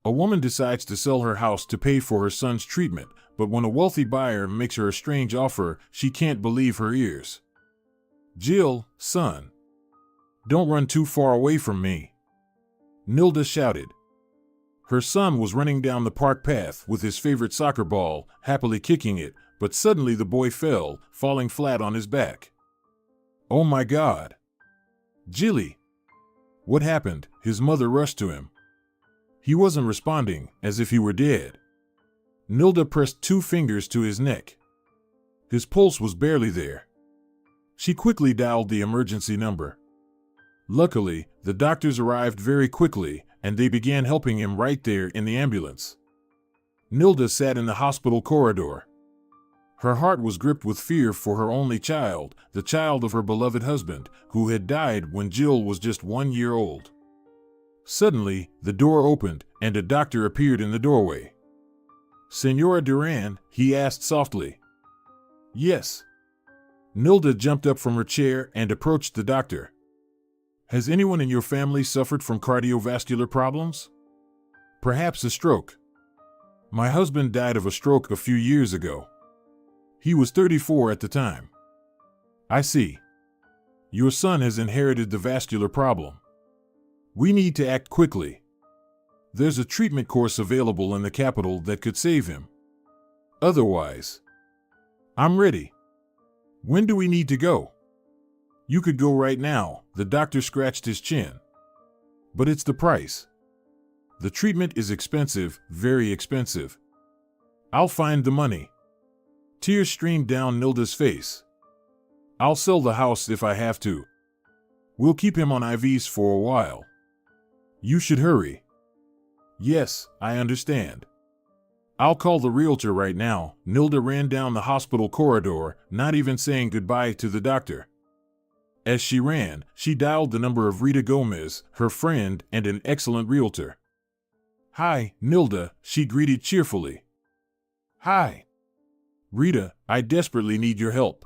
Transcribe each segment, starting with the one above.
A woman decides to sell her house to pay for her son's treatment, but when a wealthy buyer makes her a strange offer, she can't believe her ears. "Jill, son. Don't run too far away from me," Nilda shouted. Her son was running down the park path with his favorite soccer ball, happily kicking it, but suddenly the boy fell, falling flat on his back. "Oh my God! Jilly! What happened?" His mother rushed to him. He wasn't responding, as if he were dead. Nilda pressed 2 fingers to his neck. His pulse was barely there. She quickly dialed the emergency number. Luckily, the doctors arrived very quickly, and they began helping him right there in the ambulance. Nilda sat in the hospital corridor. Her heart was gripped with fear for her only child, the child of her beloved husband, who had died when Jill was just 1 year old. Suddenly, the door opened, and a doctor appeared in the doorway. "Senora Duran?" he asked softly. "Yes." Nilda jumped up from her chair and approached the doctor. "Has anyone in your family suffered from cardiovascular problems? Perhaps a stroke?" "My husband died of a stroke a few years ago. He was 34 at the time." "I see. Your son has inherited the vascular problem. We need to act quickly. There's a treatment course available in the capital that could save him. Otherwise..." "I'm ready. When do we need to go?" "You could go right now," the doctor scratched his chin. "But it's the price. The treatment is expensive, very expensive." "I'll find the money." Tears streamed down Nilda's face. "I'll sell the house if I have to. We'll keep him on IVs for a while. You should hurry." "Yes, I understand. I'll call the realtor right now." Nilda ran down the hospital corridor, not even saying goodbye to the doctor. As she ran, she dialed the number of Rita Gomez, her friend and an excellent realtor. "Hi, Nilda," she greeted cheerfully. "Hi. Rita, I desperately need your help.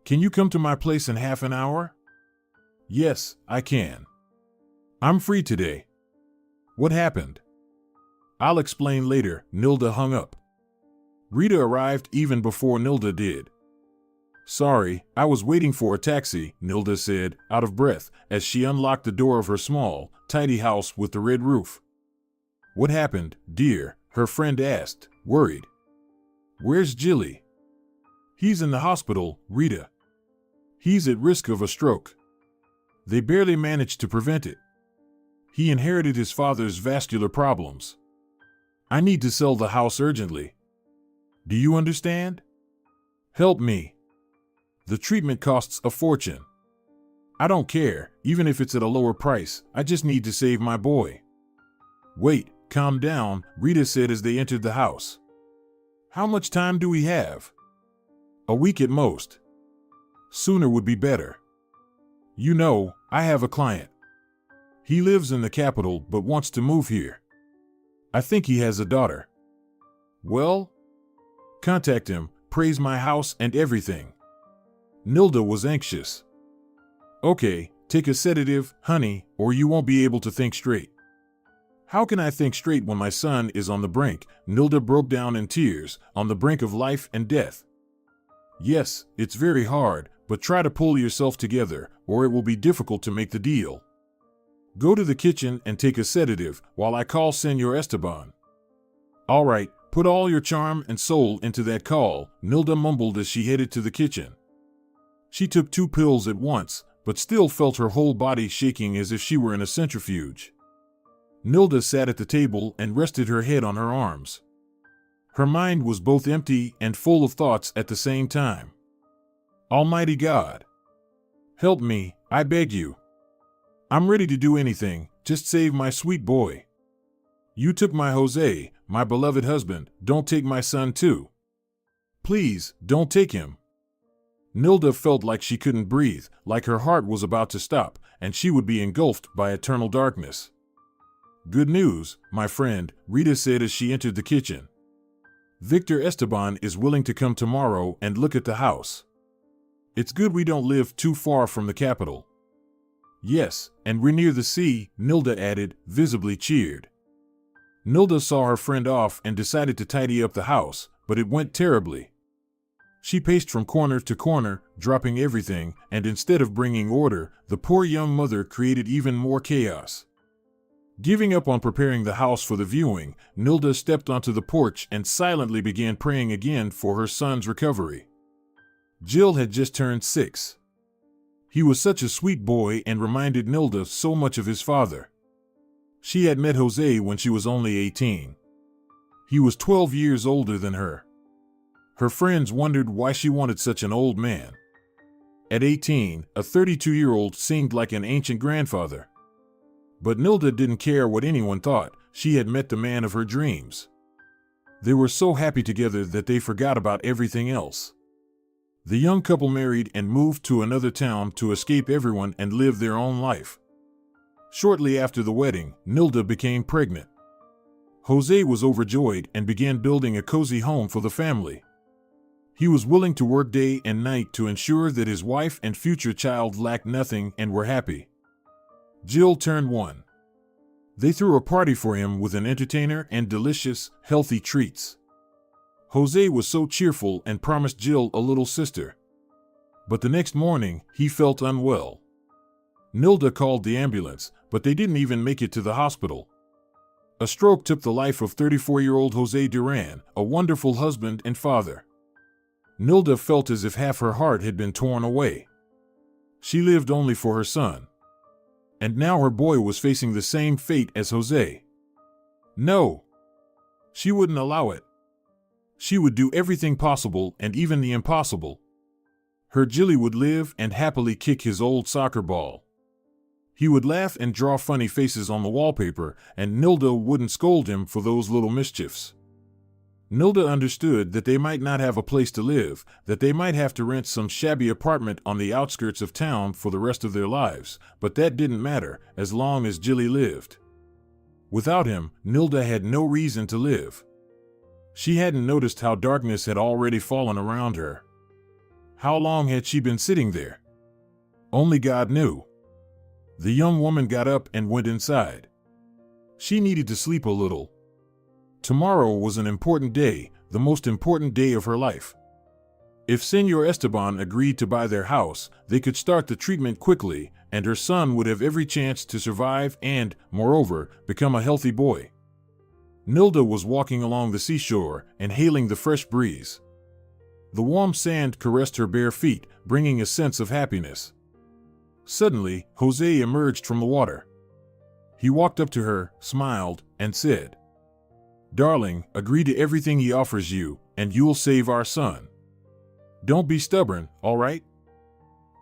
Can you come to my place in half an hour?" "Yes, I can. I'm free today." "What happened?" "I'll explain later." Nilda hung up. Rita arrived even before Nilda did. "Sorry, I was waiting for a taxi," Nilda said, out of breath, as she unlocked the door of her small, tidy house with the red roof. "What happened, dear?" her friend asked, worried. "Where's Jilly?" "He's in the hospital, Rita. He's at risk of a stroke. They barely managed to prevent it. He inherited his father's vascular problems. I need to sell the house urgently. Do you understand? Help me. The treatment costs a fortune. I don't care, even if it's at a lower price, I just need to save my boy." "Wait, calm down," Rita said as they entered the house. "How much time do we have?" "A week at most. Sooner would be better. You know, I have a client. He lives in the capital but wants to move here. I think he has a daughter." "Well, contact him, praise my house and everything." Nilda was anxious. "Okay, take a sedative, honey, or you won't be able to think straight." "How can I think straight when my son is on the brink?" Nilda broke down in tears, "on the brink of life and death." "Yes, it's very hard, but try to pull yourself together, or it will be difficult to make the deal. Go to the kitchen and take a sedative while I call Senor Esteban." "All right, put all your charm and soul into that call," Nilda mumbled as she headed to the kitchen. She took 2 pills at once, but still felt her whole body shaking as if she were in a centrifuge. Nilda sat at the table and rested her head on her arms. Her mind was both empty and full of thoughts at the same time. "Almighty God, help me, I beg you. I'm ready to do anything, just save my sweet boy. You took my Jose, my beloved husband, don't take my son too. Please, don't take him." Nilda felt like she couldn't breathe, like her heart was about to stop, and she would be engulfed by eternal darkness. "Good news, my friend," Rita said as she entered the kitchen. "Victor Esteban is willing to come tomorrow and look at the house. It's good we don't live too far from the capital." "Yes, and we're near the sea," Nilda added, visibly cheered. Nilda saw her friend off and decided to tidy up the house, but it went terribly. She paced from corner to corner, dropping everything, and instead of bringing order, the poor young mother created even more chaos. Giving up on preparing the house for the viewing, Nilda stepped onto the porch and silently began praying again for her son's recovery. Jill had just turned 6. He was such a sweet boy and reminded Nilda so much of his father. She had met Jose when she was only 18. He was 12 years older than her. Her friends wondered why she wanted such an old man. At 18, a 32-year-old seemed like an ancient grandfather. But Nilda didn't care what anyone thought. She had met the man of her dreams. They were so happy together that they forgot about everything else. The young couple married and moved to another town to escape everyone and live their own life. Shortly after the wedding, Nilda became pregnant. Jose was overjoyed and began building a cozy home for the family. He was willing to work day and night to ensure that his wife and future child lacked nothing and were happy. Jill turned 1. They threw a party for him with an entertainer and delicious, healthy treats. Jose was so cheerful and promised Jill a little sister. But the next morning, he felt unwell. Nilda called the ambulance, but they didn't even make it to the hospital. A stroke took the life of 34-year-old Jose Duran, a wonderful husband and father. Nilda felt as if half her heart had been torn away. She lived only for her son. And now her boy was facing the same fate as Jose. No. She wouldn't allow it. She would do everything possible and even the impossible. Her Jilly would live and happily kick his old soccer ball. He would laugh and draw funny faces on the wallpaper, and Nilda wouldn't scold him for those little mischiefs. Nilda understood that they might not have a place to live, that they might have to rent some shabby apartment on the outskirts of town for the rest of their lives, but that didn't matter as long as Jilly lived. Without him, Nilda had no reason to live. She hadn't noticed how darkness had already fallen around her. How long had she been sitting there? Only God knew. The young woman got up and went inside. She needed to sleep a little. Tomorrow was an important day, the most important day of her life. If Senor Esteban agreed to buy their house, they could start the treatment quickly, and her son would have every chance to survive and, moreover, become a healthy boy. Nilda was walking along the seashore, inhaling the fresh breeze. The warm sand caressed her bare feet, bringing a sense of happiness. Suddenly, Jose emerged from the water. He walked up to her, smiled, and said, "Darling, agree to everything he offers you, and you'll save our son. Don't be stubborn, all right?"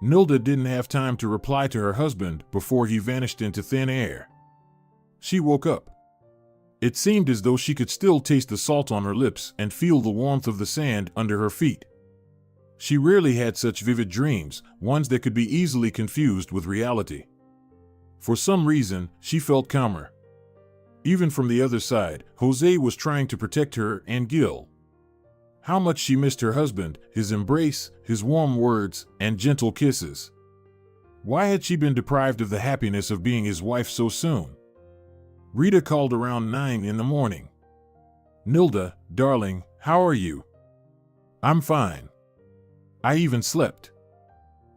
Nilda didn't have time to reply to her husband before he vanished into thin air. She woke up. It seemed as though she could still taste the salt on her lips and feel the warmth of the sand under her feet. She rarely had such vivid dreams, ones that could be easily confused with reality. For some reason, she felt calmer. Even from the other side, Jose was trying to protect her and Gil. How much she missed her husband, his embrace, his warm words, and gentle kisses. Why had she been deprived of the happiness of being his wife so soon? Rita called around 9 in the morning. "Nilda, darling, how are you?" "I'm fine. I even slept.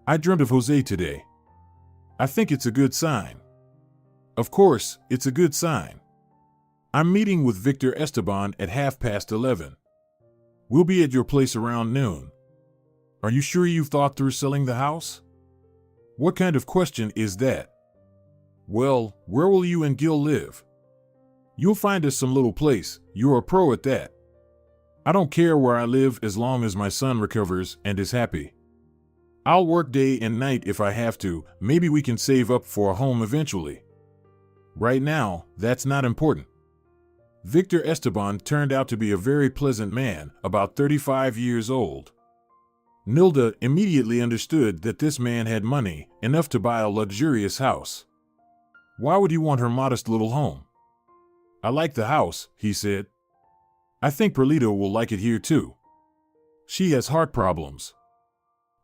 I dreamt of Jose today. I think it's a good sign." "Of course, it's a good sign. I'm meeting with Victor Esteban at 11:30. We'll be at your place around noon. Are you sure you've thought through selling the house?" "What kind of question is that?" "Well, where will you and Gil live?" "You'll find us some little place. You're a pro at that. I don't care where I live as long as my son recovers and is happy. I'll work day and night if I have to. Maybe we can save up for a home eventually. Right now, that's not important." Victor Esteban turned out to be a very pleasant man, about 35 years old. Nilda immediately understood that this man had money, enough to buy a luxurious house. Why would he want her modest little home? "I like the house," he said. "I think Perlita will like it here too. She has heart problems."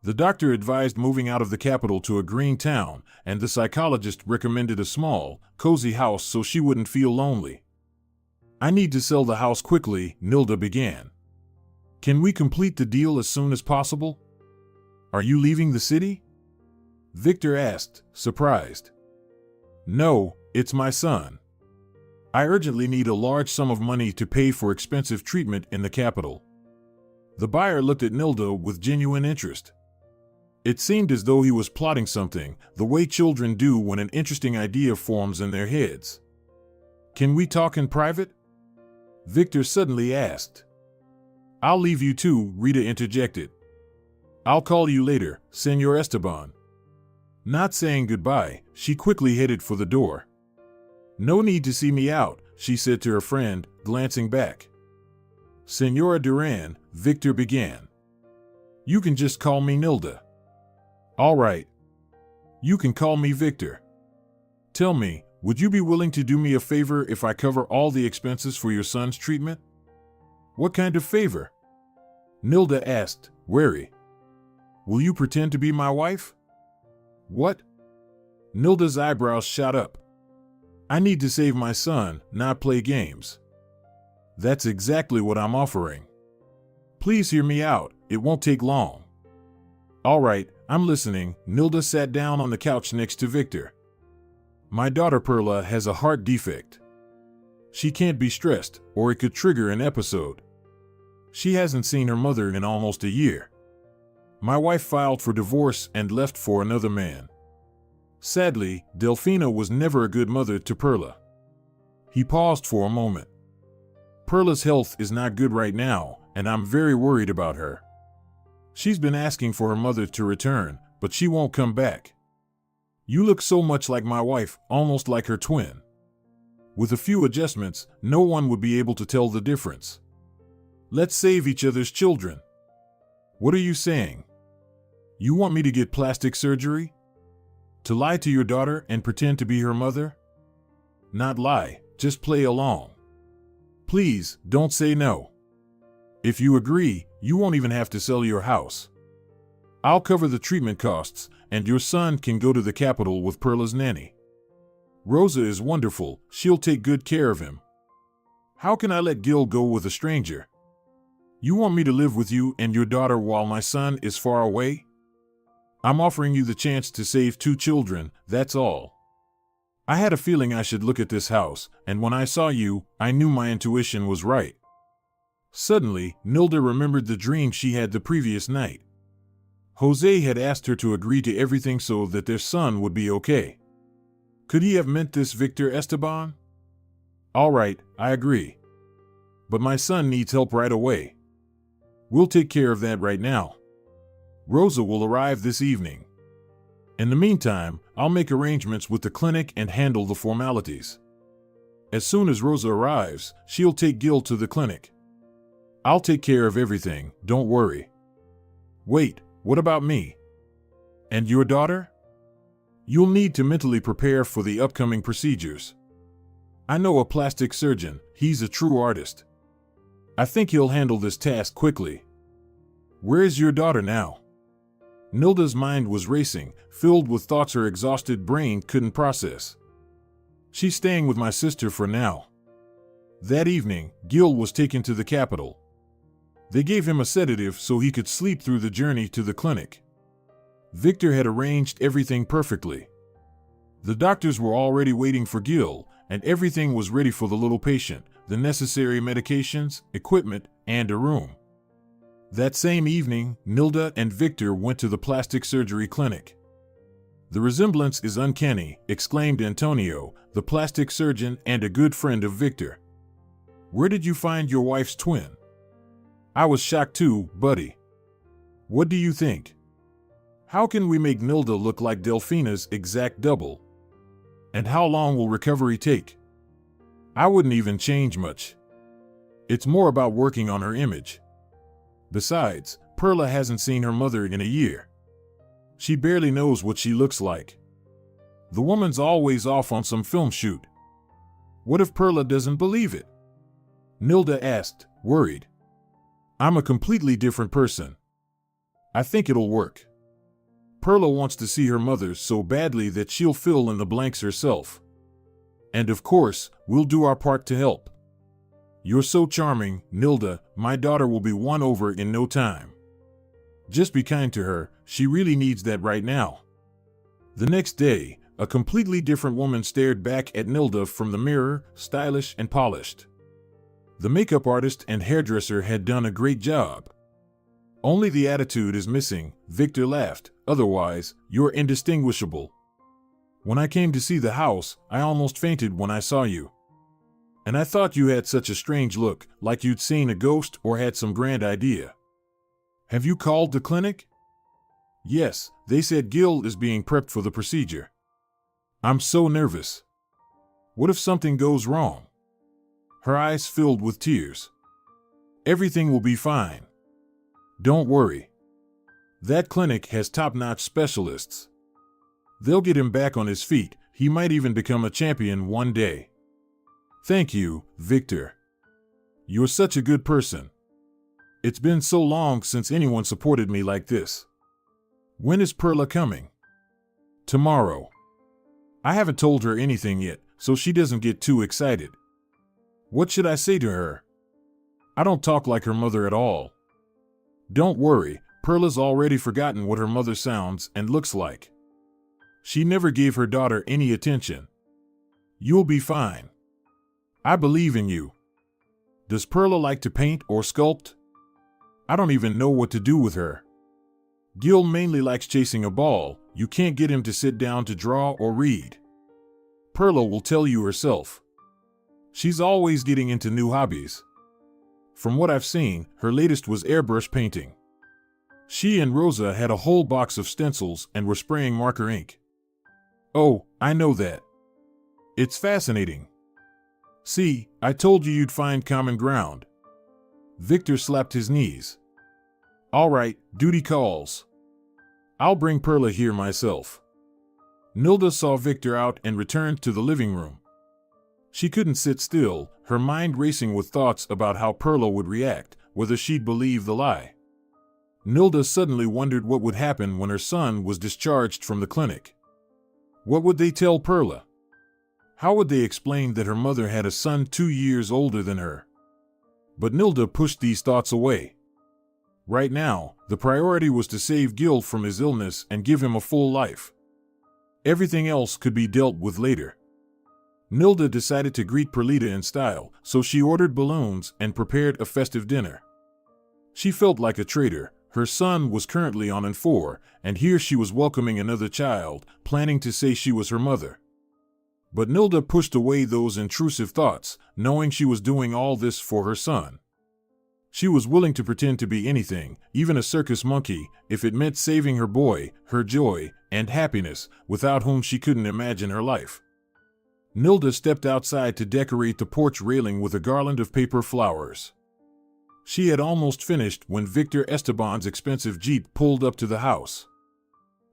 The doctor advised moving out of the capital to a green town, and the psychologist recommended a small, cozy house so she wouldn't feel lonely. I need to sell the house quickly, Nilda began. Can we complete the deal as soon as possible? Are you leaving the city? Victor asked, surprised. No, it's my son. I urgently need a large sum of money to pay for expensive treatment in the capital. The buyer looked at Nilda with genuine interest. It seemed as though he was plotting something, the way children do when an interesting idea forms in their heads. Can we talk in private? Victor suddenly asked. I'll leave you too, Rita interjected. I'll call you later, Señor Esteban. Not saying goodbye, she quickly headed for the door. No need to see me out, she said to her friend, glancing back. Señora Duran, Victor began. You can just call me Nilda. All right. You can call me Victor. Tell me, would you be willing to do me a favor if I cover all the expenses for your son's treatment? What kind of favor? Nilda asked, wary. Will you pretend to be my wife? What? Nilda's eyebrows shot up. I need to save my son, not play games. That's exactly what I'm offering. Please hear me out, it won't take long. All right, I'm listening. Nilda sat down on the couch next to Victor. My daughter Perla has a heart defect. She can't be stressed, or it could trigger an episode. She hasn't seen her mother in almost a year. My wife filed for divorce and left for another man. Sadly, Delfina was never a good mother to Perla. He paused for a moment. Perla's health is not good right now, and I'm very worried about her. She's been asking for her mother to return, but she won't come back. You look so much like my wife, almost like her twin. With a few adjustments, no one would be able to tell the difference. Let's save each other's children. What are you saying? You want me to get plastic surgery? To lie to your daughter and pretend to be her mother? Not lie, just play along. Please, don't say no. If you agree, you won't even have to sell your house. I'll cover the treatment costs, and your son can go to the capital with Perla's nanny. Rosa is wonderful, she'll take good care of him. How can I let Gil go with a stranger? You want me to live with you and your daughter while my son is far away? I'm offering you the chance to save 2 children, that's all. I had a feeling I should look at this house, and when I saw you, I knew my intuition was right. Suddenly, Nilda remembered the dream she had the previous night. Jose had asked her to agree to everything so that their son would be okay. Could he have meant this, Victor Esteban? All right, I agree. But my son needs help right away. We'll take care of that right now. Rosa will arrive this evening. In the meantime, I'll make arrangements with the clinic and handle the formalities. As soon as Rosa arrives, she'll take Gil to the clinic. I'll take care of everything, don't worry. Wait, what about me? And your daughter? You'll need to mentally prepare for the upcoming procedures. I know a plastic surgeon, he's a true artist. I think he'll handle this task quickly. Where's your daughter now? Nilda's mind was racing, filled with thoughts her exhausted brain couldn't process. She's staying with my sister for now. That evening, Gil was taken to the capital. They gave him a sedative so he could sleep through the journey to the clinic. Victor had arranged everything perfectly. The doctors were already waiting for Gil, and everything was ready for the little patient, the necessary medications, equipment, and a room. That same evening, Nilda and Victor went to the plastic surgery clinic. The resemblance is uncanny, exclaimed Antonio, the plastic surgeon and a good friend of Victor. Where did you find your wife's twin? I was shocked too, buddy. What do you think? How can we make Nilda look like Delfina's exact double? And how long will recovery take? I wouldn't even change much. It's more about working on her image. Besides, Perla hasn't seen her mother in a year. She barely knows what she looks like. The woman's always off on some film shoot. What if Perla doesn't believe it? Nilda asked, worried. I'm a completely different person. I think it'll work. Perla wants to see her mother so badly that she'll fill in the blanks herself. And of course, we'll do our part to help. You're so charming, Nilda. My daughter will be won over in no time. Just be kind to her, she really needs that right now. The next day, a completely different woman stared back at Nilda from the mirror, stylish and polished. The makeup artist and hairdresser had done a great job. Only the attitude is missing, Victor laughed, otherwise, you're indistinguishable. When I came to see the house, I almost fainted when I saw you. And I thought you had such a strange look, like you'd seen a ghost or had some grand idea. Have you called the clinic? Yes, they said Gil is being prepped for the procedure. I'm so nervous. What if something goes wrong? Her eyes filled with tears. Everything will be fine. Don't worry. That clinic has top-notch specialists. They'll get him back on his feet. He might even become a champion one day. Thank you, Victor. You're such a good person. It's been so long since anyone supported me like this. When is Perla coming? Tomorrow. I haven't told her anything yet, so she doesn't get too excited. What should I say to her? I don't talk like her mother at all. Don't worry, Perla's already forgotten what her mother sounds and looks like. She never gave her daughter any attention. You'll be fine. I believe in you. Does Perla like to paint or sculpt? I don't even know what to do with her. Gil mainly likes chasing a ball. You can't get him to sit down to draw or read. Perla will tell you herself. She's always getting into new hobbies. From what I've seen, her latest was airbrush painting. She and Rosa had a whole box of stencils and were spraying marker ink. Oh, I know that. It's fascinating. See, I told you you'd find common ground. Victor slapped his knees. All right, duty calls. I'll bring Perla here myself. Nilda saw Victor out and returned to the living room. She couldn't sit still, her mind racing with thoughts about how Perla would react, whether she'd believe the lie. Nilda suddenly wondered what would happen when her son was discharged from the clinic. What would they tell Perla? How would they explain that her mother had a son 2 years older than her? But Nilda pushed these thoughts away. Right now, the priority was to save Gil from his illness and give him a full life. Everything else could be dealt with later. Nilda decided to greet Perlita in style, so she ordered balloons and prepared a festive dinner. She felt like a traitor. Her son was currently on N4, and here she was welcoming another child, planning to say she was her mother. But Nilda pushed away those intrusive thoughts, knowing she was doing all this for her son. She was willing to pretend to be anything, even a circus monkey, if it meant saving her boy, her joy, and happiness, without whom she couldn't imagine her life. Nilda stepped outside to decorate the porch railing with a garland of paper flowers. She had almost finished when Victor Esteban's expensive Jeep pulled up to the house.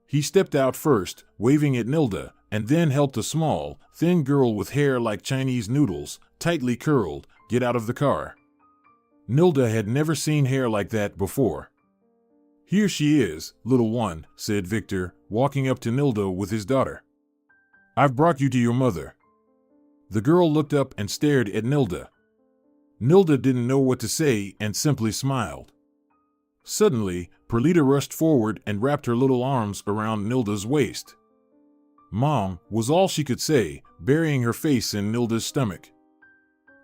He stepped out first, waving at Nilda, and then helped a small, thin girl with hair like Chinese noodles, tightly curled, get out of the car. Nilda had never seen hair like that before. Here she is, little one, said Victor, walking up to Nilda with his daughter. I've brought you to your mother. The girl looked up and stared at Nilda. Nilda didn't know what to say and simply smiled. Suddenly, Perlita rushed forward and wrapped her little arms around Nilda's waist. Mom, was all she could say, burying her face in Nilda's stomach.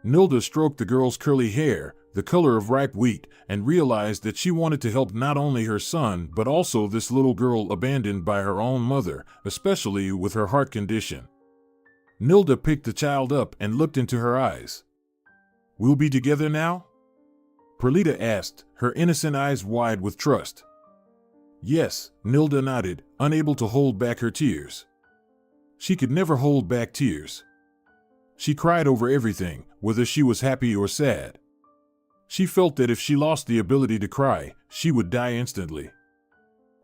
Nilda stroked the girl's curly hair, the color of ripe wheat, and realized that she wanted to help not only her son but also this little girl abandoned by her own mother, especially with her heart condition. Nilda picked the child up and looked into her eyes. We'll be together now? Perlita asked, her innocent eyes wide with trust. Yes, Nilda nodded, unable to hold back her tears. She could never hold back tears. She cried over everything, whether she was happy or sad. She felt that if she lost the ability to cry, she would die instantly.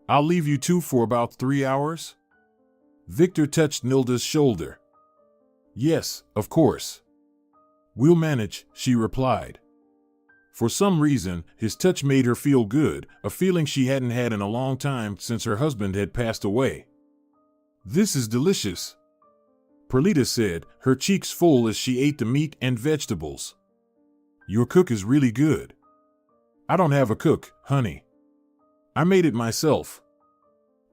I'll leave you two for about 3 hours? Victor touched Nilda's shoulder. Yes, of course. We'll manage, she replied. For some reason, his touch made her feel good, a feeling she hadn't had in a long time since her husband had passed away. This is delicious, Perlita said, her cheeks full as she ate the meat and vegetables. Your cook is really good. I don't have a cook, honey. I made it myself.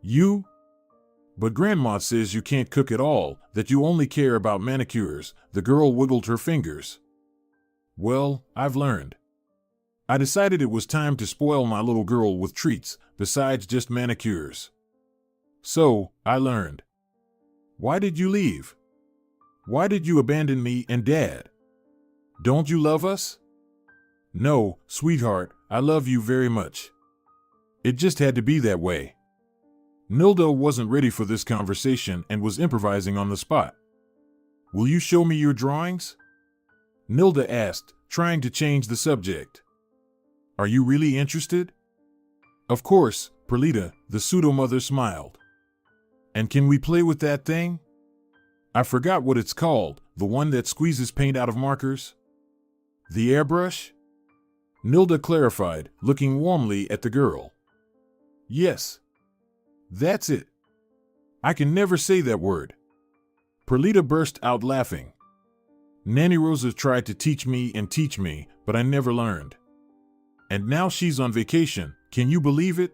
You? But Grandma says you can't cook at all, that you only care about manicures. The girl wiggled her fingers. Well, I've learned. I decided it was time to spoil my little girl with treats, besides just manicures. So, I learned. Why did you leave? Why did you abandon me and Dad? Don't you love us? No, sweetheart, I love you very much. It just had to be that way. Nilda wasn't ready for this conversation and was improvising on the spot. Will you show me your drawings? Nilda asked, trying to change the subject. Are you really interested? Of course, Perlita, the pseudo-mother smiled. And can we play with that thing? I forgot what it's called, the one that squeezes paint out of markers. The airbrush? Nilda clarified, looking warmly at the girl. Yes. That's it. I can never say that word. Perlita burst out laughing. Nanny Rosa tried to teach me, but I never learned. And now she's on vacation, can you believe it?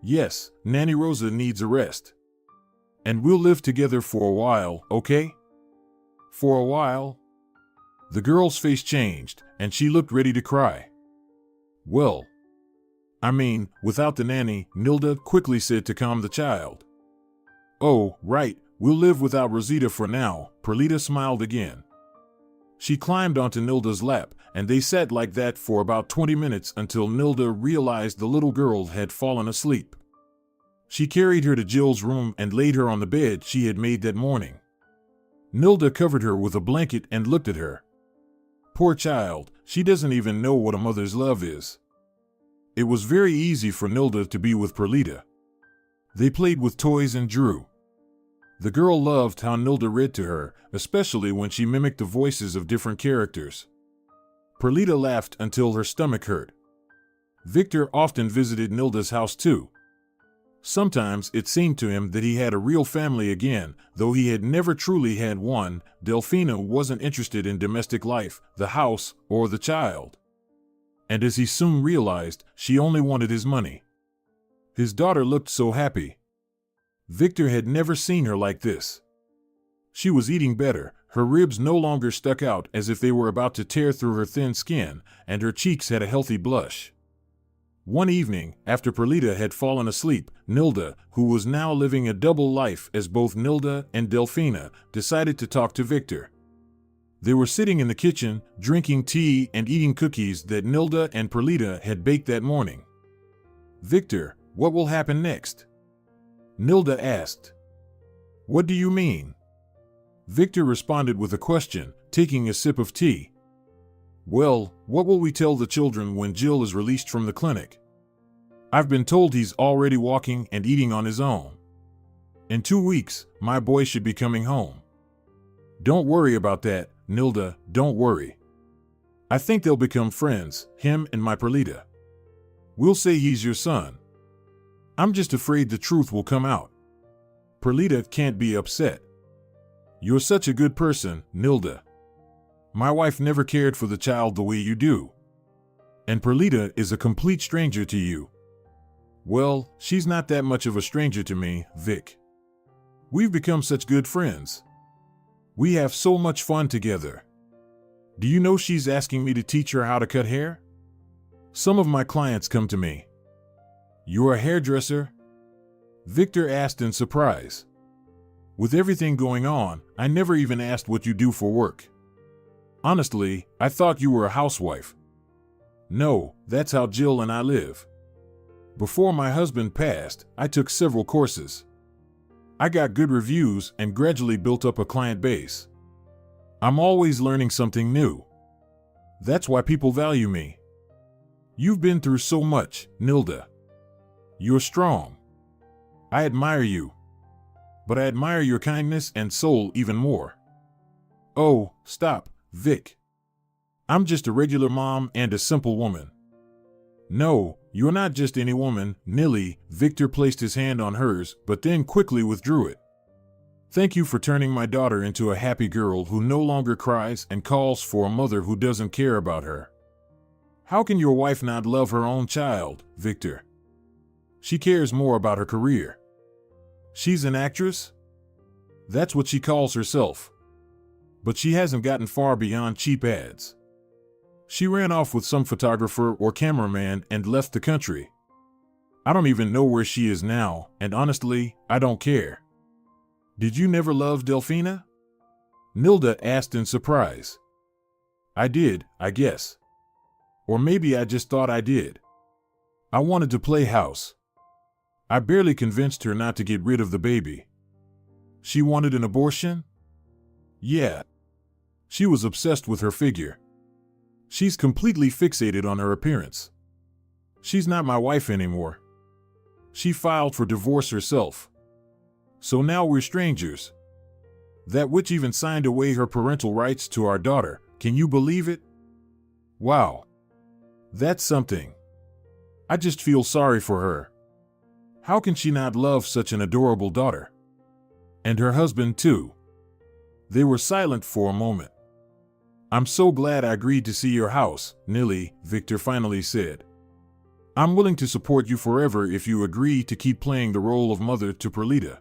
Yes, Nanny Rosa needs a rest. And we'll live together for a while, okay? For a while? The girl's face changed, and she looked ready to cry. Well, I mean, without the nanny, Nilda quickly said to calm the child. Oh, right, we'll live without Rosita for now, Perlita smiled again. She climbed onto Nilda's lap, and they sat like that for about 20 minutes until Nilda realized the little girl had fallen asleep. She carried her to Jill's room and laid her on the bed she had made that morning. Nilda covered her with a blanket and looked at her. Poor child, she doesn't even know what a mother's love is. It was very easy for Nilda to be with Perlita. They played with toys and drew. The girl loved how Nilda read to her, especially when she mimicked the voices of different characters. Perlita laughed until her stomach hurt. Victor often visited Nilda's house too. Sometimes it seemed to him that he had a real family again, though he had never truly had one. Delfina wasn't interested in domestic life, the house, or the child. And as he soon realized, she only wanted his money. His daughter looked so happy. Victor had never seen her like this. She was eating better, her ribs no longer stuck out as if they were about to tear through her thin skin, and her cheeks had a healthy blush. One evening, after Perlita had fallen asleep, Nilda, who was now living a double life as both Nilda and Delfina, decided to talk to Victor. They were sitting in the kitchen, drinking tea and eating cookies that Nilda and Perlita had baked that morning. Victor, what will happen next? Nilda asked. What do you mean? Victor responded with a question, taking a sip of tea. Well, what will we tell the children when Jill is released from the clinic? I've been told he's already walking and eating on his own. In 2 weeks, my boy should be coming home. Don't worry about that, Nilda, don't worry. I think they'll become friends, him and my Perlita. We'll say he's your son. I'm just afraid the truth will come out. Perlita can't be upset. You're such a good person, Nilda. My wife never cared for the child the way you do. And Perlita is a complete stranger to you. Well, she's not that much of a stranger to me, Vic. We've become such good friends. We have so much fun together. Do you know she's asking me to teach her how to cut hair? Some of my clients come to me. You're a hairdresser? Victor asked in surprise. With everything going on, I never even asked what you do for work. Honestly, I thought you were a housewife. No, that's how Jill and I live. Before my husband passed, I took several courses. I got good reviews and gradually built up a client base. I'm always learning something new. That's why people value me. You've been through so much, Nilda. You're strong. I admire you. But I admire your kindness and soul even more. Oh, stop, Vic. I'm just a regular mom and a simple woman. No, you're not just any woman, Nilly. Victor placed his hand on hers, but then quickly withdrew it. Thank you for turning my daughter into a happy girl who no longer cries and calls for a mother who doesn't care about her. How can your wife not love her own child, Victor? She cares more about her career. She's an actress? That's what she calls herself. But she hasn't gotten far beyond cheap ads. She ran off with some photographer or cameraman and left the country. I don't even know where she is now, and honestly, I don't care. Did you never love Delphina? Nilda asked in surprise. I did, I guess. Or maybe I just thought I did. I wanted to play house. I barely convinced her not to get rid of the baby. She wanted an abortion? Yeah. She was obsessed with her figure. She's completely fixated on her appearance. She's not my wife anymore. She filed for divorce herself. So now we're strangers. That witch even signed away her parental rights to our daughter. Can you believe it? Wow. That's something. I just feel sorry for her. How can she not love such an adorable daughter? And her husband, too. They were silent for a moment. I'm so glad I agreed to see your house, Nilly, Victor finally said. I'm willing to support you forever if you agree to keep playing the role of mother to Perlita.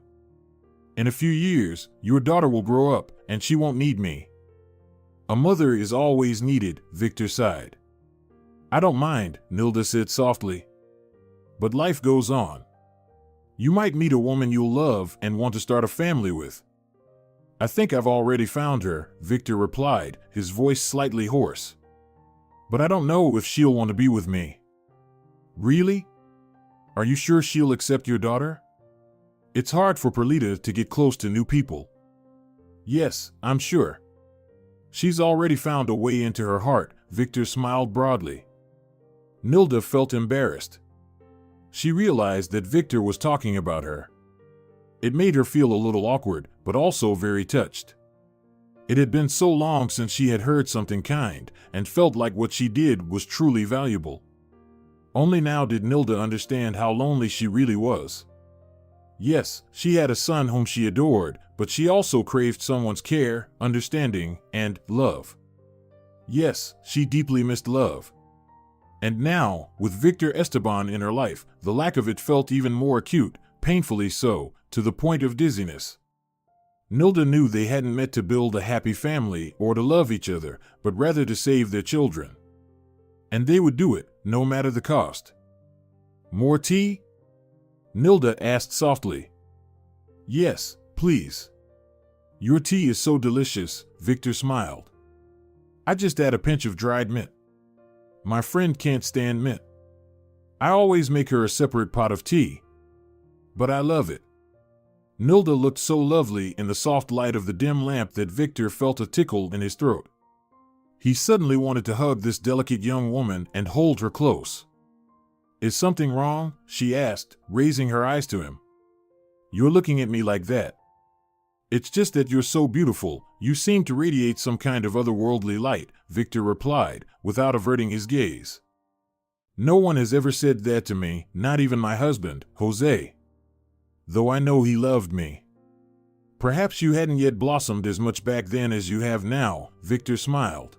In a few years, your daughter will grow up, and she won't need me. A mother is always needed, Victor sighed. I don't mind, Nilda said softly. But life goes on. You might meet a woman you'll love and want to start a family with. I think I've already found her, Victor replied, his voice slightly hoarse. But I don't know if she'll want to be with me. Really? Are you sure she'll accept your daughter? It's hard for Perlita to get close to new people. Yes, I'm sure. She's already found a way into her heart, Victor smiled broadly. Nilda felt embarrassed. She realized that Victor was talking about her. It made her feel a little awkward, but also very touched. It had been so long since she had heard something kind, and felt like what she did was truly valuable. Only now did Nilda understand how lonely she really was. Yes, she had a son whom she adored, but she also craved someone's care, understanding, and love. Yes, she deeply missed love. And now, with Victor Esteban in her life, the lack of it felt even more acute, painfully so, to the point of dizziness. Nilda knew they hadn't met to build a happy family or to love each other, but rather to save their children. And they would do it, no matter the cost. More tea? Nilda asked softly. Yes, please. Your tea is so delicious, Victor smiled. I just add a pinch of dried mint. My friend can't stand mint. I always make her a separate pot of tea. But I love it. Nilda looked so lovely in the soft light of the dim lamp that Victor felt a tickle in his throat. He suddenly wanted to hug this delicate young woman and hold her close. Is something wrong? She asked, raising her eyes to him. You're looking at me like that. It's just that you're so beautiful, you seem to radiate some kind of otherworldly light, Victor replied, without averting his gaze. No one has ever said that to me, not even my husband, Jose. Though I know he loved me. Perhaps you hadn't yet blossomed as much back then as you have now, Victor smiled.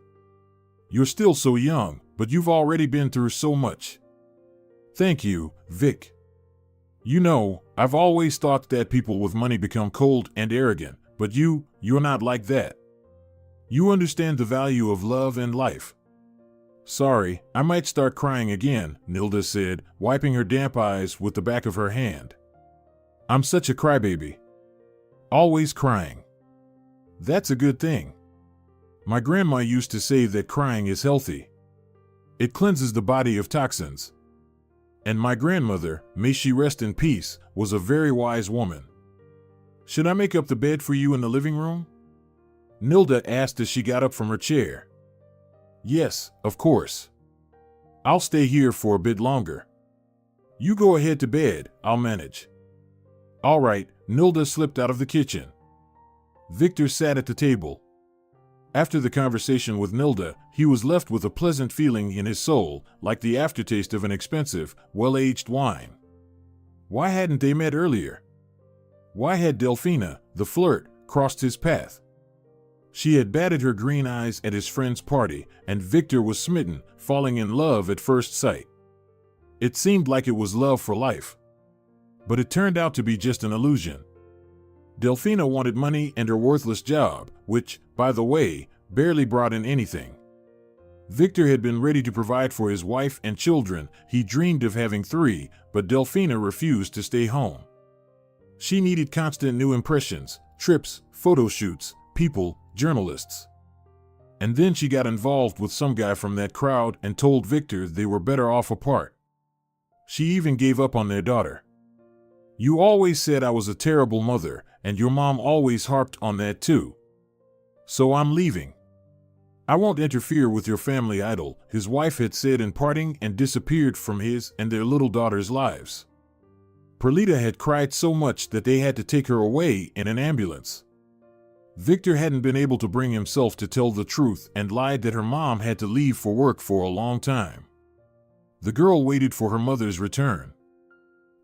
You're still so young, but you've already been through so much. Thank you, Vic. You know, I've always thought that people with money become cold and arrogant, but you're not like that. You understand the value of love and life. Sorry, I might start crying again, Nilda said, wiping her damp eyes with the back of her hand. I'm such a crybaby. Always crying. That's a good thing. My grandma used to say that crying is healthy. It cleanses the body of toxins. And my grandmother, may she rest in peace, was a very wise woman. Should I make up the bed for you in the living room? Nilda asked as she got up from her chair. Yes, of course. I'll stay here for a bit longer. You go ahead to bed, I'll manage. All right, Nilda slipped out of the kitchen. Victor sat at the table. After the conversation with Nilda, he was left with a pleasant feeling in his soul, like the aftertaste of an expensive, well-aged wine. Why hadn't they met earlier? Why had Delphina, the flirt, crossed his path? She had batted her green eyes at his friend's party, and Victor was smitten, falling in love at first sight. It seemed like it was love for life. But it turned out to be just an illusion. Delphina wanted money and her worthless job, which, by the way, barely brought in anything. Victor had been ready to provide for his wife and children. He dreamed of having 3, but Delphina refused to stay home. She needed constant new impressions, trips, photo shoots, people, journalists. And then she got involved with some guy from that crowd and told Victor they were better off apart. She even gave up on their daughter. You always said I was a terrible mother, and your mom always harped on that too. So I'm leaving. I won't interfere with your family idol, his wife had said in parting, and disappeared from his and their little daughter's lives. Perlita had cried so much that they had to take her away in an ambulance. Victor hadn't been able to bring himself to tell the truth and lied that her mom had to leave for work for a long time. The girl waited for her mother's return.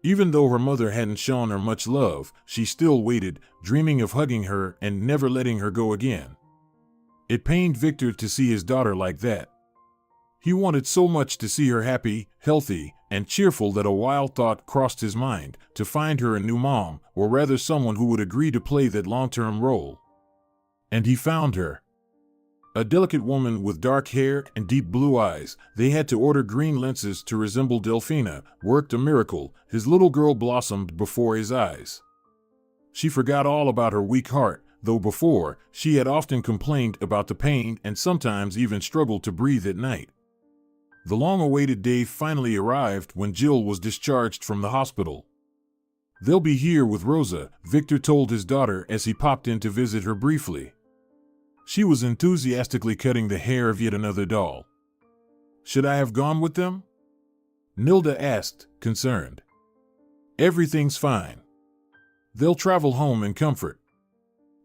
Even though her mother hadn't shown her much love, she still waited, dreaming of hugging her and never letting her go again. It pained Victor to see his daughter like that. He wanted so much to see her happy, healthy, and cheerful that a wild thought crossed his mind, to find her a new mom, or rather someone who would agree to play that long-term role. And he found her. A delicate woman with dark hair and deep blue eyes. They had to order green lenses to resemble Delphina. Worked a miracle. His little girl blossomed before his eyes. She forgot all about her weak heart, though before, she had often complained about the pain and sometimes even struggled to breathe at night. The long-awaited day finally arrived when Jill was discharged from the hospital. They'll be here with Rosa, Victor told his daughter as he popped in to visit her briefly. She was enthusiastically cutting the hair of yet another doll. Should I have gone with them? Nilda asked, concerned. Everything's fine. They'll travel home in comfort.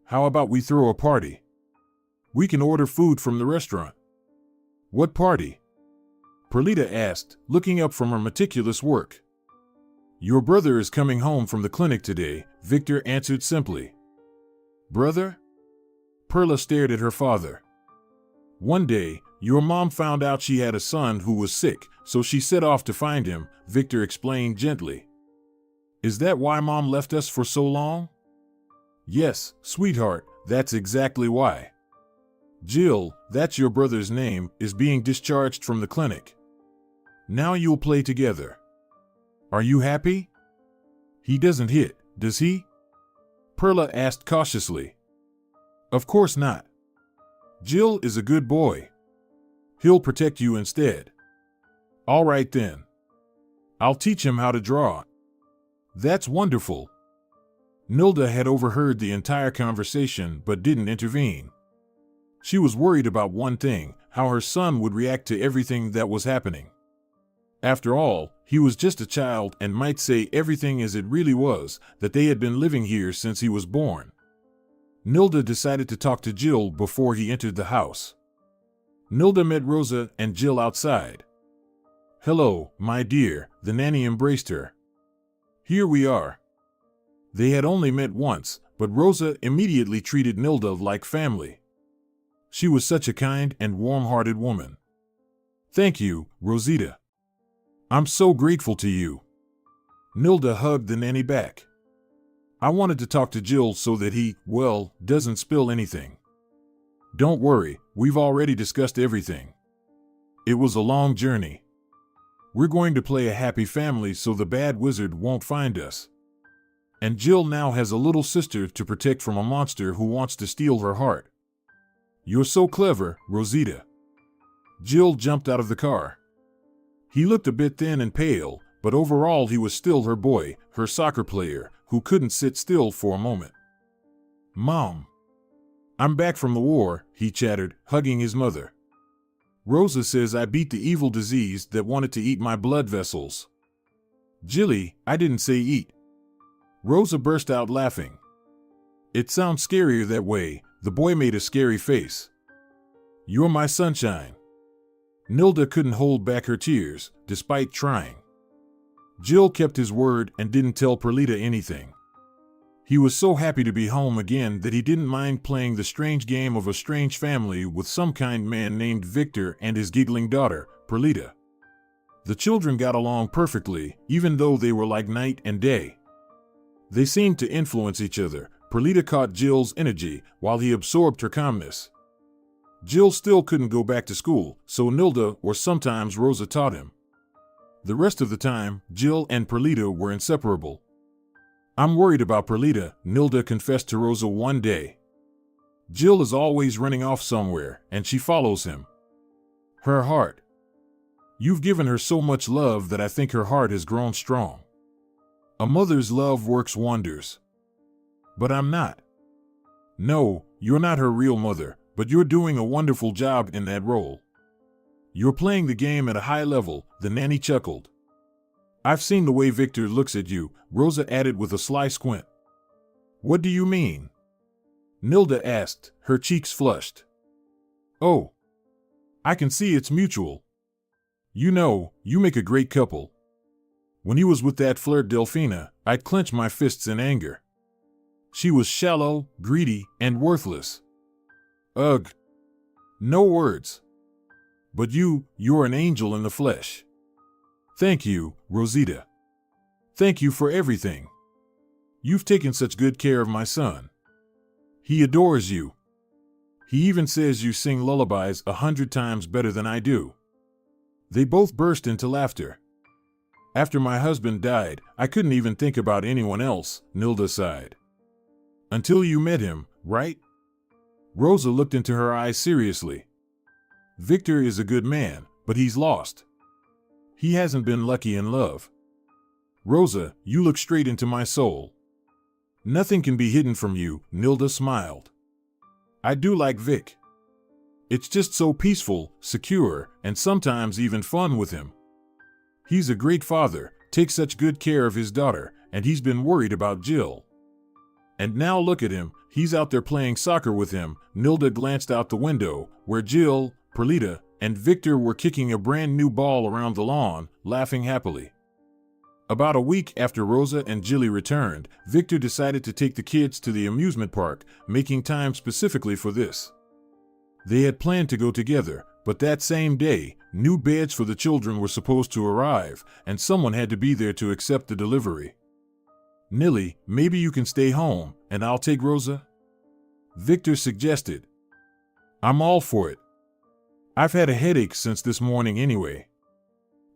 How about we throw a party? We can order food from the restaurant. What party? Perlita asked, looking up from her meticulous work. Your brother is coming home from the clinic today, Victor answered simply. Brother? Perla stared at her father. One day, your mom found out she had a son who was sick, so she set off to find him, Victor explained gently. Is that why Mom left us for so long? Yes, sweetheart, that's exactly why. Jill, that's your brother's name, is being discharged from the clinic. Now you'll play together. Are you happy? He doesn't hit, does he? Perla asked cautiously. Of course not. Jill is a good boy. He'll protect you instead. All right then. I'll teach him how to draw. That's wonderful. Nilda had overheard the entire conversation but didn't intervene. She was worried about one thing, how her son would react to everything that was happening. After all, he was just a child and might say everything as it really was, that they had been living here since he was born. Nilda decided to talk to Jill before he entered the house. Nilda met Rosa and Jill outside. Hello, my dear, the nanny embraced her. Here we are. They had only met once, but Rosa immediately treated Nilda like family. She was such a kind and warm-hearted woman. Thank you, Rosita. I'm so grateful to you. Nilda hugged the nanny back. I wanted to talk to Jill so that he, doesn't spill anything. Don't worry, we've already discussed everything. It was a long journey. We're going to play a happy family so the bad wizard won't find us. And Jill now has a little sister to protect from a monster who wants to steal her heart. You're so clever, Rosita. Jill jumped out of the car. He looked a bit thin and pale, but overall he was still her boy, her soccer player, who couldn't sit still for a moment. Mom. I'm back from the war, he chattered, hugging his mother. Rosa says I beat the evil disease that wanted to eat my blood vessels. Jilly, I didn't say eat. Rosa burst out laughing. It sounds scarier that way, the boy made a scary face. You're my sunshine. Nilda couldn't hold back her tears, despite trying. Jill kept his word and didn't tell Perlita anything. He was so happy to be home again that he didn't mind playing the strange game of a strange family with some kind man named Victor and his giggling daughter, Perlita. The children got along perfectly, even though they were like night and day. They seemed to influence each other. Perlita caught Jill's energy while he absorbed her calmness. Jill still couldn't go back to school, so Nilda or sometimes Rosa taught him. The rest of the time, Jill and Perlita were inseparable. "I'm worried about Perlita," Nilda confessed to Rosa one day. "Jill is always running off somewhere, and she follows him. Her heart. You've given her so much love that I think her heart has grown strong. A mother's love works wonders. But I'm not. No, you're not her real mother, but you're doing a wonderful job in that role. You're playing the game at a high level," the nanny chuckled. "I've seen the way Victor looks at you," Rosa added with a sly squint. "What do you mean?" Nilda asked, her cheeks flushed. "Oh, I can see it's mutual. You know, you make a great couple. When he was with that flirt Delfina, I'd clench my fists in anger. She was shallow, greedy, and worthless. Ugh. No words. But you're an angel in the flesh. Thank you, Rosita. Thank you for everything. You've taken such good care of my son. He adores you. He even says you sing lullabies 100 times better than I do." They both burst into laughter. "After my husband died, I couldn't even think about anyone else," Nilda sighed. "Until you met him, right?" Rosa looked into her eyes seriously. "Victor is a good man, but he's lost. He hasn't been lucky in love. Rosa, you look straight into my soul. Nothing can be hidden from you," Nilda smiled. "I do like Vic. It's just so peaceful, secure, and sometimes even fun with him. He's a great father, takes such good care of his daughter, and he's been worried about Jill. And now look at him, he's out there playing soccer with him." Nilda glanced out the window, where Jill, Perlita, and Victor were kicking a brand new ball around the lawn, laughing happily. About a week after Rosa and Jilly returned, Victor decided to take the kids to the amusement park, making time specifically for this. They had planned to go together, but that same day, new beds for the children were supposed to arrive, and someone had to be there to accept the delivery. "Nilly, maybe you can stay home, and I'll take Rosa?" Victor suggested. "I'm all for it. I've had a headache since this morning anyway.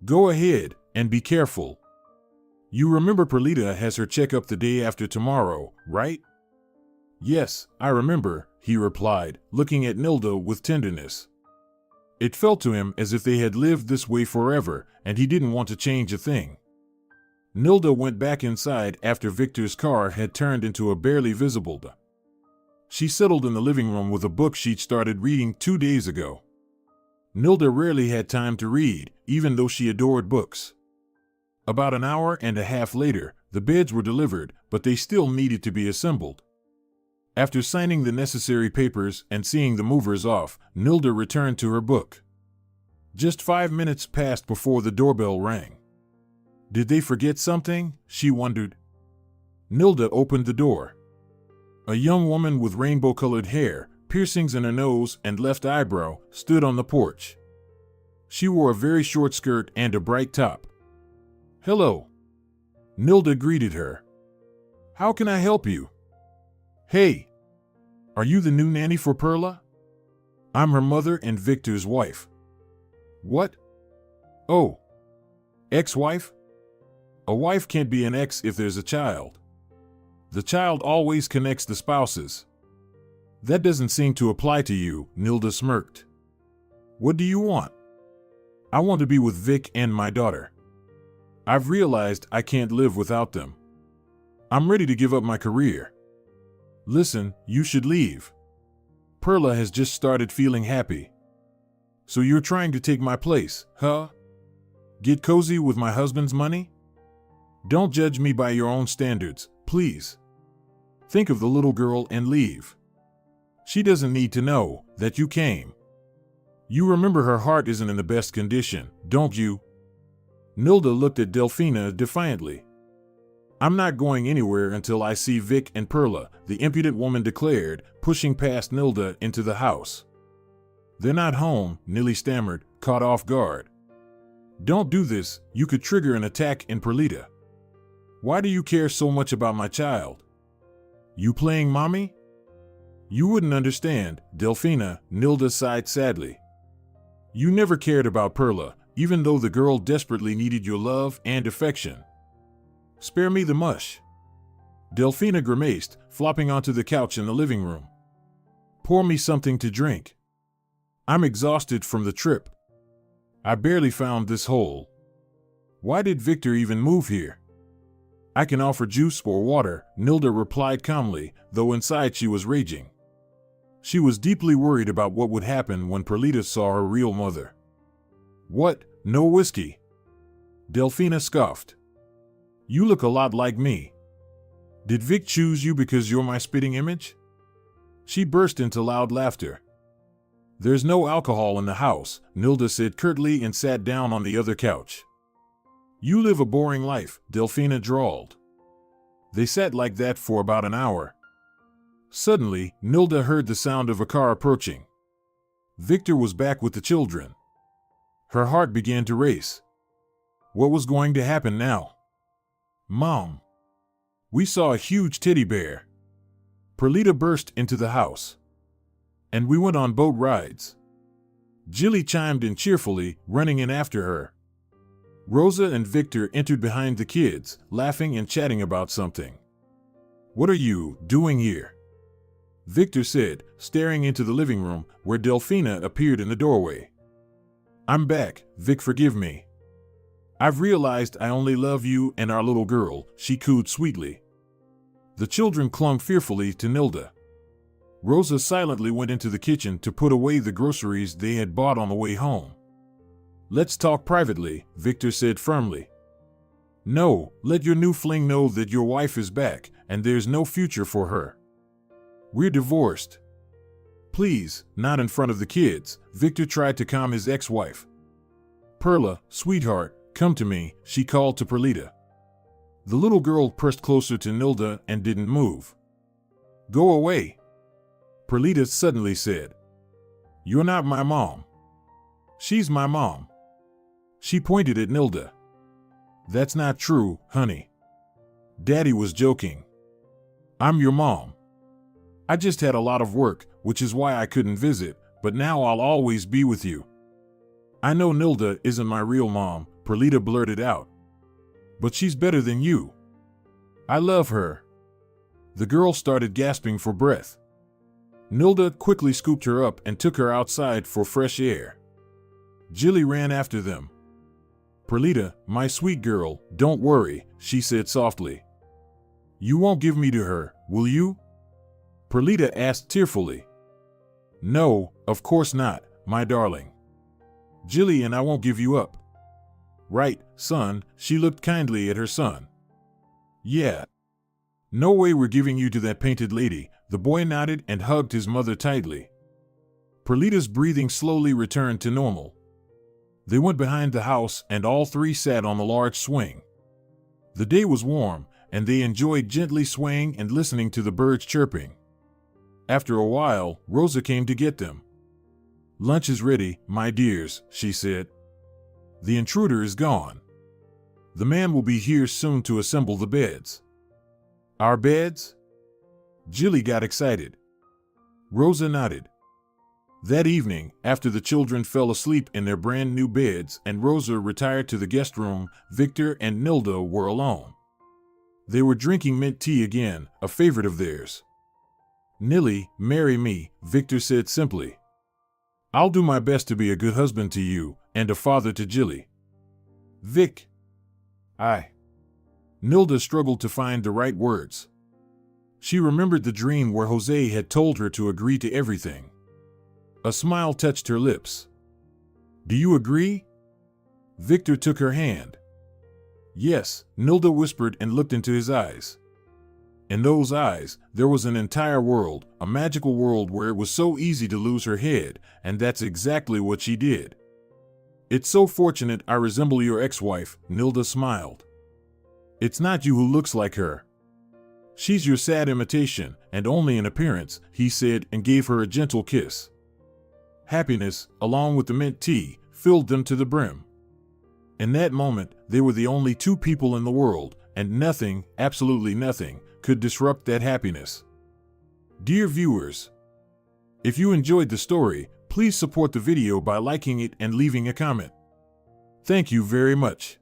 Go ahead, and be careful. You remember Perlita has her checkup the day after tomorrow, right?" "Yes, I remember," he replied, looking at Nilda with tenderness. It felt to him as if they had lived this way forever, and he didn't want to change a thing. Nilda went back inside after Victor's car had turned into a barely visible. She settled in the living room with a book she'd started reading 2 days ago. Nilda rarely had time to read, even though she adored books. About an hour and a half later, the beds were delivered, but they still needed to be assembled. After signing the necessary papers and seeing the movers off, Nilda returned to her book. Just 5 minutes passed before the doorbell rang. Did they forget something? She wondered. Nilda opened the door. A young woman with rainbow-colored hair, piercings in her nose and left eyebrow, stood on the porch. She wore a very short skirt and a bright top. "Hello." Nilda greeted her. "How can I help you?" "Hey, are you the new nanny for Perla? I'm her mother and Victor's wife." "What? Oh, ex-wife? A wife can't be an ex if there's a child. The child always connects the spouses." "That doesn't seem to apply to you," Nilda smirked. "What do you want?" "I want to be with Vic and my daughter. I've realized I can't live without them. I'm ready to give up my career. Listen, you should leave. Perla has just started feeling happy. So you're trying to take my place, huh? Get cozy with my husband's money? Don't judge me by your own standards, please. Think of the little girl and leave. She doesn't need to know that you came. You remember her heart isn't in the best condition, don't you?" Nilda looked at Delfina defiantly. I'm not going anywhere until I see Vic and Perla, the impudent woman declared, pushing past Nilda into the house. They're not home, Nilly stammered, caught off guard. Don't do this, you could trigger an attack in Perlita. Why do you care so much about my child? You playing mommy? You wouldn't understand, Delfina, Nilda sighed sadly. You never cared about Perla, even though the girl desperately needed your love and affection. Spare me the mush. Delfina grimaced, flopping onto the couch in the living room. Pour me something to drink. I'm exhausted from the trip. I barely found this hole. Why did Victor even move here? I can offer juice or water, Nilda replied calmly, though inside she was raging. She was deeply worried about what would happen when Perlita saw her real mother. What? No whiskey? Delfina scoffed. You look a lot like me. Did Vic choose you because you're my spitting image? She burst into loud laughter. There's no alcohol in the house, Nilda said curtly and sat down on the other couch. You live a boring life, Delfina drawled. They sat like that for about an hour. Suddenly, Nilda heard the sound of a car approaching. Victor was back with the children. Her heart began to race. What was going to happen now? Mom. We saw a huge teddy bear. Perlita burst into the house. And we went on boat rides. Jilly chimed in cheerfully, running in after her. Rosa and Victor entered behind the kids, laughing and chatting about something. What are you doing here? Victor said, staring into the living room, where Delfina appeared in the doorway. I'm back, Vic, forgive me. I've realized I only love you and our little girl, she cooed sweetly. The children clung fearfully to Nilda. Rosa silently went into the kitchen to put away the groceries they had bought on the way home. Let's talk privately, Victor said firmly. No, let your new fling know that your wife is back, and there's no future for her. We're divorced. Please, not in front of the kids, Victor tried to calm his ex-wife. Perla, sweetheart, come to me, she called to Perlita. The little girl pressed closer to Nilda and didn't move. Go away, Perlita suddenly said. You're not my mom. She's my mom. She pointed at Nilda. That's not true, honey. Daddy was joking. I'm your mom. I just had a lot of work, which is why I couldn't visit, but now I'll always be with you. I know Nilda isn't my real mom, Perlita blurted out. But she's better than you. I love her. The girl started gasping for breath. Nilda quickly scooped her up and took her outside for fresh air. Jilly ran after them. Perlita, my sweet girl, don't worry, she said softly. You won't give me to her, will you? Perlita asked tearfully. No, of course not, my darling. Jilly and I won't give you up. Right, son, she looked kindly at her son. Yeah. No way we're giving you to that painted lady, the boy nodded and hugged his mother tightly. Perlita's breathing slowly returned to normal. They went behind the house and all three sat on the large swing. The day was warm, and they enjoyed gently swaying and listening to the birds chirping. After a while, Rosa came to get them. Lunch is ready, my dears, she said. The intruder is gone. The man will be here soon to assemble the beds. Our beds? Jilly got excited. Rosa nodded. That evening, after the children fell asleep in their brand new beds and Rosa retired to the guest room, Victor and Nilda were alone. They were drinking mint tea again, a favorite of theirs. Nilly, marry me, Victor said simply. I'll do my best to be a good husband to you and a father to Jilly. Vic. Nilda struggled to find the right words. She remembered the dream where Jose had told her to agree to everything. A smile touched her lips. Do you agree? Victor took her hand. Yes, Nilda whispered and looked into his eyes. In those eyes, there was an entire world, a magical world where it was so easy to lose her head, and that's exactly what she did. It's so fortunate I resemble your ex-wife, Nilda smiled. It's not you who looks like her. She's your sad imitation, and only in appearance, he said, and gave her a gentle kiss. Happiness, along with the mint tea, filled them to the brim. In that moment, they were the only two people in the world, and nothing, absolutely nothing, could disrupt that happiness. Dear viewers, if you enjoyed the story, please support the video by liking it and leaving a comment. Thank you very much.